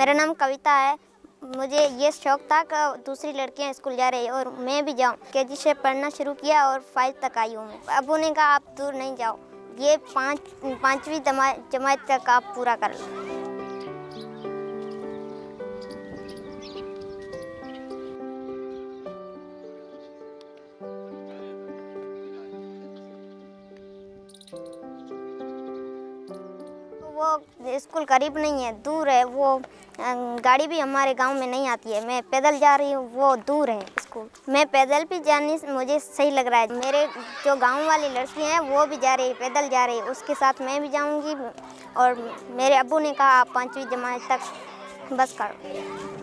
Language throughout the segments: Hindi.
मेरा नाम कविता है। मुझे ये शौक़ था कि दूसरी लड़कियां स्कूल जा रही और मैं भी जाऊं। केजी से पढ़ना शुरू किया और 5 तक आई हूँ मैं। अबू ने कहा आप दूर नहीं जाओ, ये पाँचवीं जमात तक आप पूरा कर लो। वो स्कूल करीब नहीं है, दूर है। वो गाड़ी भी हमारे गांव में नहीं आती है। मैं पैदल जा रही हूँ, वो दूर है स्कूल। मैं पैदल भी जाने से मुझे सही लग रहा है। मेरे जो गांव वाली लड़कियां हैं वो भी जा रही है, पैदल जा रही है, उसके साथ मैं भी जाऊंगी। और मेरे अब्बू ने कहा आप 5वीं जमात तक बस करो।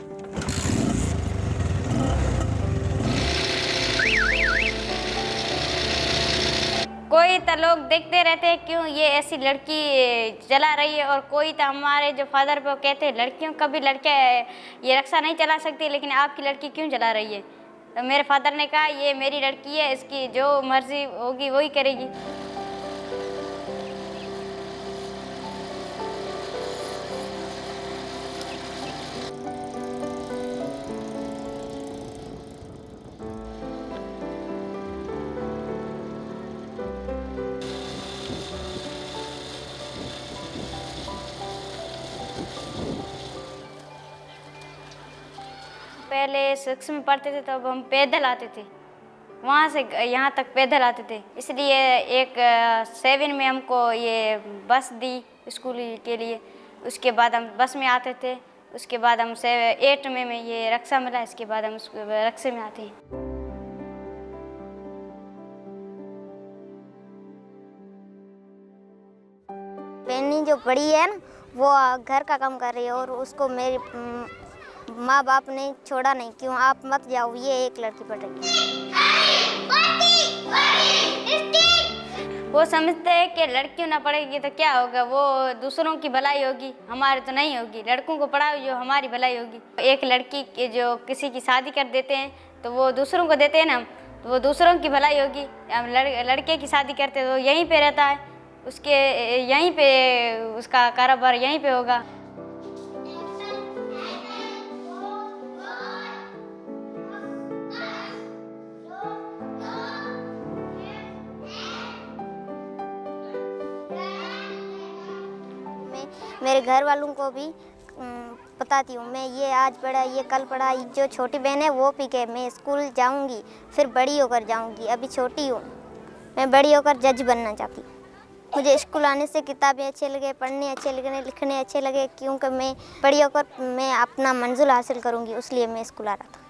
कोई तो लोग देखते रहते हैं क्यों ये ऐसी लड़की चला रही है, और कोई तो हमारे जो फादर पे कहते हैं लड़कियों कभी लड़के ये रिक्शा नहीं चला सकती, लेकिन आपकी लड़की क्यों चला रही है। तो मेरे फादर ने कहा ये मेरी लड़की है, इसकी जो मर्जी होगी वही करेगी। पहले 6 में पढ़ते थे तब हम पैदल आते थे, वहाँ से यहाँ तक पैदल आते थे। इसलिए एक 7 में हमको ये बस दी स्कूल के लिए। उसके बाद हम बस में आते थे। उसके बाद हम 8 में ये रिक्शा मिला। इसके बाद हम रिक्शे में आते हैं। बहनी जो बड़ी है ना, वो घर का काम कर रही है और उसको मेरे माँ बाप ने छोड़ा नहीं, क्यों आप मत जाओ, ये एक लड़की पढ़ रही है। वो समझते हैं कि लड़कियों ना पढ़ेगी तो क्या होगा, वो दूसरों की भलाई होगी, हमारी तो नहीं होगी। लड़कों को पढ़ाओ जो हमारी भलाई होगी। एक लड़की के जो किसी की शादी कर देते हैं तो वो दूसरों को देते हैं ना, तो वो दूसरों की भलाई होगी। हम लड़के की शादी करते तो यहीं पे रहता है, उसके यहीं पे उसका कारोबार यहीं पे होगा। मेरे घर वालों को भी बताती हूँ, मैं ये आज पढ़ा, ये कल पढ़ा। जो छोटी बहन है वो भी कहे मैं स्कूल जाऊँगी, फिर बड़ी होकर जाऊँगी। अभी छोटी हूँ, मैं बड़ी होकर जज बनना चाहती हूँ। मुझे स्कूल आने से किताबें अच्छे लगे, पढ़ने अच्छे लगे, लिखने अच्छे लगे, क्योंकि मैं बड़ी होकर मैं अपना मंजिल हासिल करूँगी, इसलिए मैं स्कूल आ रहा था।